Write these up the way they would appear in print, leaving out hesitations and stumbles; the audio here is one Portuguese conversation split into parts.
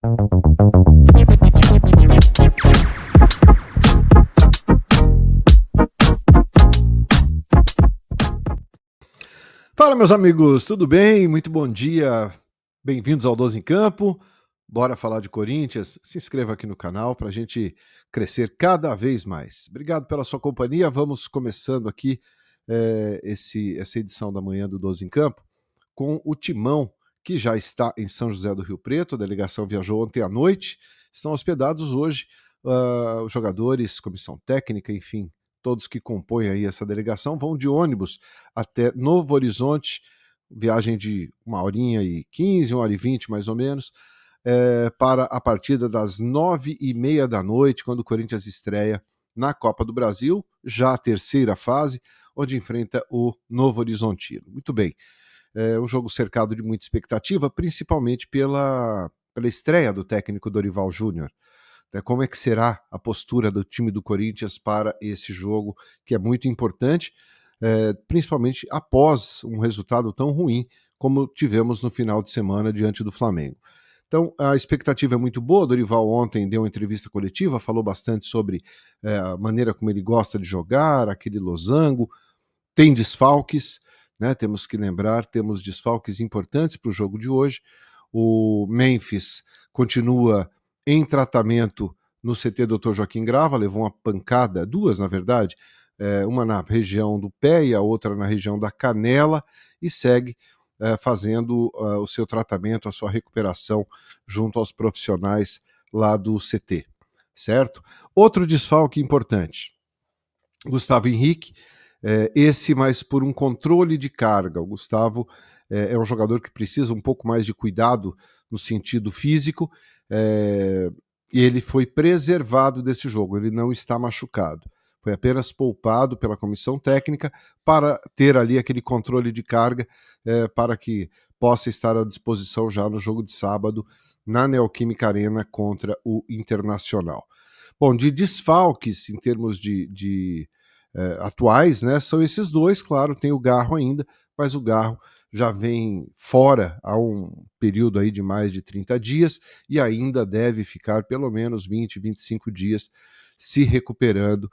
Fala, meus amigos, tudo bem? Muito bom dia. Bem-vindos ao 12 em Campo. Bora falar de Corinthians? Se inscreva aqui no canal para a gente crescer cada vez mais. Obrigado pela sua companhia. Vamos começando aqui essa edição da manhã do 12 em Campo com o Timão, que já está em São José do Rio Preto. A delegação viajou ontem à noite. Estão hospedados hoje os jogadores, comissão técnica, enfim, todos que compõem aí essa delegação vão de ônibus até Novo Horizonte, viagem de 1h15, 1h20 mais ou menos, para a partida das 9h30 da noite, quando o Corinthians estreia na Copa do Brasil, já a terceira fase, onde enfrenta o Novo Horizontino. Muito bem, um jogo cercado de muita expectativa, principalmente pela estreia do técnico Dorival Júnior. Como é que será a postura do time do Corinthians para esse jogo, que é muito importante, principalmente após um resultado tão ruim como tivemos no final de semana diante do Flamengo. Então, a expectativa é muito boa. Dorival ontem deu uma entrevista coletiva, falou bastante sobre a maneira como ele gosta de jogar, aquele losango. Tem desfalques, né? Temos que lembrar, temos desfalques importantes para o jogo de hoje. O Memphis continua em tratamento no CT Dr. Joaquim Grava, levou uma pancada, duas na verdade, uma na região do pé e a outra na região da canela, e segue fazendo o seu tratamento, a sua recuperação junto aos profissionais lá do CT, certo? Outro desfalque importante, Gustavo Henrique, esse mais por um controle de carga. O Gustavo é um jogador que precisa um pouco mais de cuidado no sentido físico, e ele foi preservado desse jogo, ele não está machucado. Foi apenas poupado pela comissão técnica para ter ali aquele controle de carga, para que possa estar à disposição já no jogo de sábado na Neoquímica Arena contra o Internacional. Bom, de desfalques em termos de atuais, né, são esses dois. Claro, tem o Garro ainda, mas o Garro já vem fora há um período aí de mais de 30 dias e ainda deve ficar pelo menos 20, 25 dias se recuperando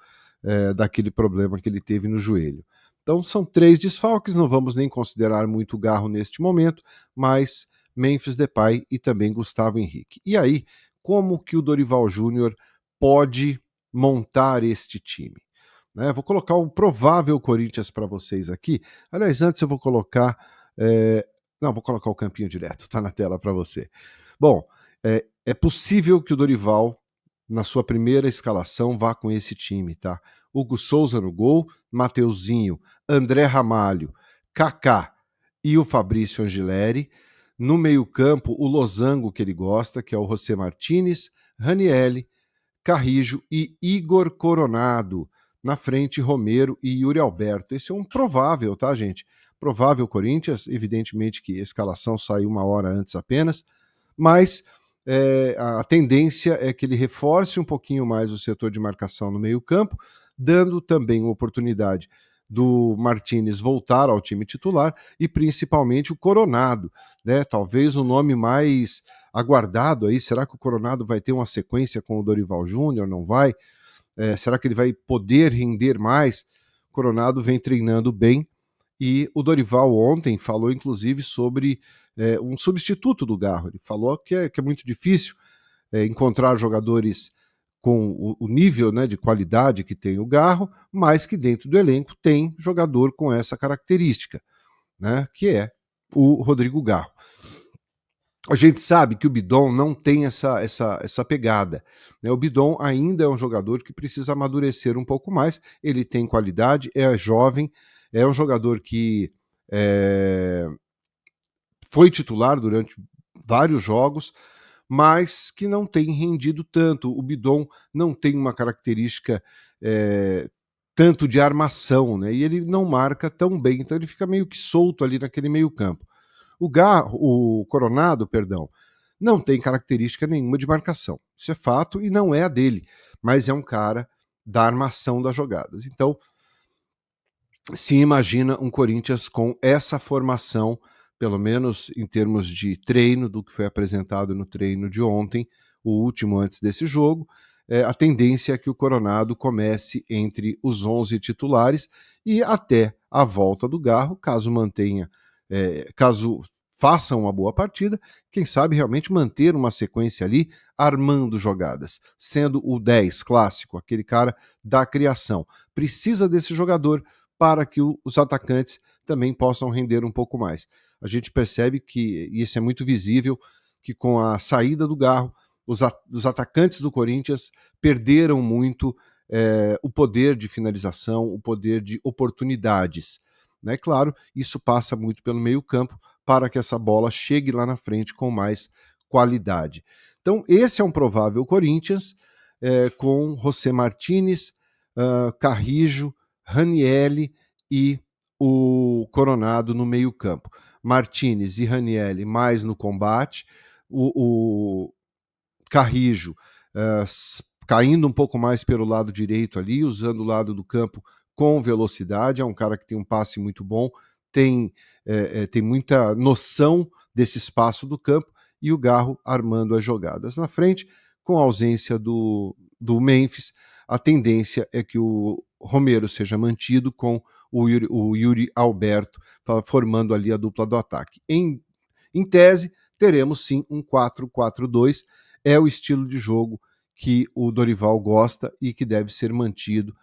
daquele problema que ele teve no joelho. Então são 3 desfalques, não vamos nem considerar muito o Garro neste momento, mas Memphis Depay e também Gustavo Henrique. E aí, como que o Dorival Júnior pode montar este time? Vou colocar o provável Corinthians para vocês aqui. Aliás, antes eu vou colocar... Não, vou colocar o campinho direto, está na tela para você. Bom, é possível que o Dorival, na sua primeira escalação, vá com esse time, tá? Hugo Souza no gol, Mateuzinho, André Ramalho, Kaká e o Fabrício Angileri. No meio-campo, o losango que ele gosta, que é o José Martínez, Ranielli, Carrijo e Igor Coronado. Na frente, Romero e Yuri Alberto. Esse é um provável, tá, gente? Provável Corinthians, evidentemente que a escalação saiu uma hora antes apenas, mas a tendência é que ele reforce um pouquinho mais o setor de marcação no meio-campo, dando também uma oportunidade do Martínez voltar ao time titular e principalmente o Coronado, né? Talvez o nome mais aguardado aí. Será que o Coronado vai ter uma sequência com o Dorival Júnior? Não vai? Será que ele vai poder render mais? O Coronado vem treinando bem e o Dorival ontem falou inclusive sobre um substituto do Garro. Ele falou que é muito difícil encontrar jogadores com o nível, né, de qualidade que tem o Garro, mas que dentro do elenco tem jogador com essa característica, né, que é o Rodrigo Garro. A gente sabe que o Bidon não tem essa pegada, né? O Bidon ainda é um jogador que precisa amadurecer um pouco mais. Ele tem qualidade, é jovem, é um jogador que foi titular durante vários jogos, mas que não tem rendido tanto. O Bidon não tem uma característica tanto de armação, né? E ele não marca tão bem, então ele fica meio que solto ali naquele meio campo. O Coronado, perdão, não tem característica nenhuma de marcação. Isso é fato e não é a dele, mas é um cara da armação das jogadas. Então, se imagina um Corinthians com essa formação pelo menos em termos de treino, do que foi apresentado no treino de ontem, o último antes desse jogo. A tendência é que o Coronado comece entre os 11 titulares e até a volta do Garro, caso mantenha, caso faça uma boa partida, quem sabe realmente manter uma sequência ali, armando jogadas, sendo o 10 clássico, aquele cara da criação. Precisa desse jogador para que os atacantes também possam render um pouco mais. A gente percebe que, e isso é muito visível, que com a saída do Garro, os atacantes do Corinthians perderam muito o poder de finalização, o poder de oportunidades. Né? Claro, isso passa muito pelo meio-campo para que essa bola chegue lá na frente com mais qualidade. Então, esse é um provável Corinthians com José Martínez, Carrijo, Ranielli e o Coronado no meio-campo. Martínez e Ranielli mais no combate, o Carrijo caindo um pouco mais pelo lado direito ali, usando o lado do campo com velocidade, é um cara que tem um passe muito bom, tem muita noção desse espaço do campo, e o Garro armando as jogadas. Na frente, com a ausência do Memphis, a tendência é que o Romero seja mantido com o Yuri Alberto, formando ali a dupla do ataque. Em tese, teremos sim um 4-4-2, é o estilo de jogo que o Dorival gosta e que deve ser mantido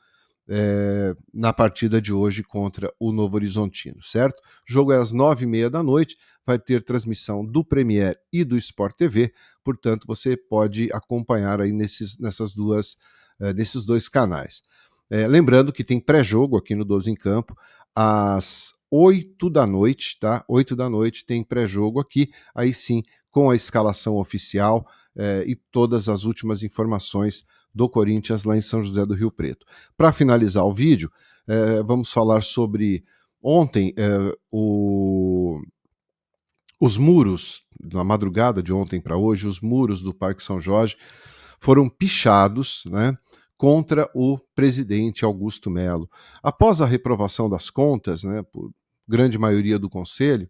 na partida de hoje contra o Novo Horizontino, certo? O jogo é às 9h30 da noite, vai ter transmissão do Premier e do Sport TV, portanto você pode acompanhar aí nesses dois canais. Lembrando que tem pré-jogo aqui no 12 em Campo, às 8 da noite, tá? 8 da noite tem pré-jogo aqui, aí sim, com a escalação oficial e todas as últimas informações do Corinthians lá em São José do Rio Preto. Para finalizar o vídeo, vamos falar sobre ontem os muros, na madrugada de ontem para hoje, os muros do Parque São Jorge foram pichados, né, contra o presidente Augusto Melo. Após a reprovação das contas, né, por grande maioria do Conselho,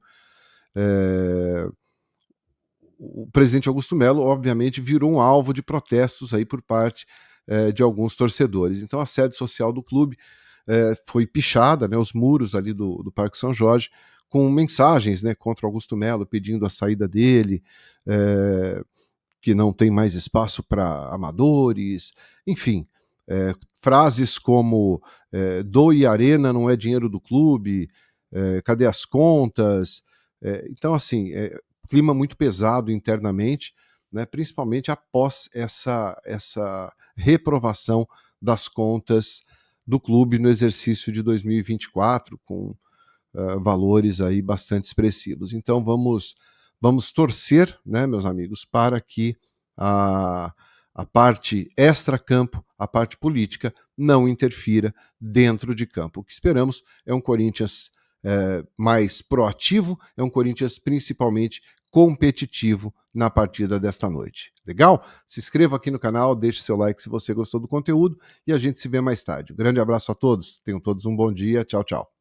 o presidente Augusto Melo, obviamente, virou um alvo de protestos aí por parte de alguns torcedores. Então a sede social do clube foi pichada, né, os muros ali do Parque São Jorge, com mensagens, né, contra Augusto Melo, pedindo a saída dele, que não tem mais espaço para amadores, enfim, frases como doe arena, não é dinheiro do clube, cadê as contas? Então, assim, clima muito pesado internamente, né, principalmente após essa reprovação das contas do clube no exercício de 2024, com valores aí bastante expressivos. Então vamos torcer, né, meus amigos, para que a parte extra-campo, a parte política, não interfira dentro de campo. O que esperamos é um Corinthians mais proativo, é um Corinthians principalmente competitivo na partida desta noite. Legal? Se inscreva aqui no canal, deixe seu like se você gostou do conteúdo e a gente se vê mais tarde. Um grande abraço a todos, tenham todos um bom dia, tchau, tchau.